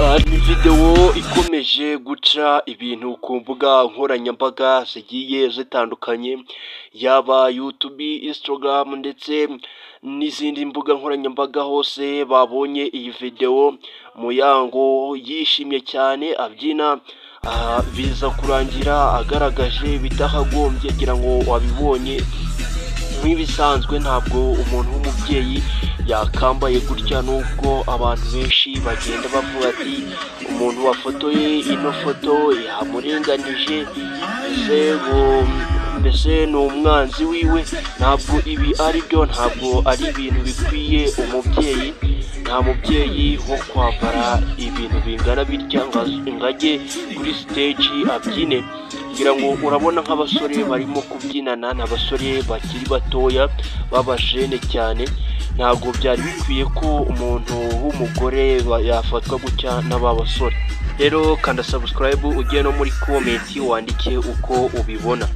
Ni video ikomeje guca ibintu ku mbuga nkoranyambaga zigiye zitandukanye, yaba YouTube, Instagram ndetse n'izindi mbuga nkoranyambaga hose babonye iyi video. Muyango yishimye cyane abyina, biza kurangira agaragaje bitahagombye, gira ngo wabibonye. Nk'ibisanzwe ntabwo umuntu w'umubyeyi yakambaye gutya, nubwo abantu benshi bagenda bavuga ati umuntu wafotoye ino foto yamurenganije, mbese ni umwanzi wiwe. Ntabwo ibi ari byo, ntabwo ari ibintu bikwiye umubyeyi. Nta mubyeyi wo kwambara ibintu bingana bitya ngo ajye kuri stage abyine. Ngira ngo urabona nk'abasore barimo kubyinana, n'abasore bakiri batoya b'abajene cyane. Ntabwo byari bikwiye ko umuntu w'umugore yafatwa gutya n'aba basore. Rero kanda subscribe, ugiye no muri comment wandike uko ubibona.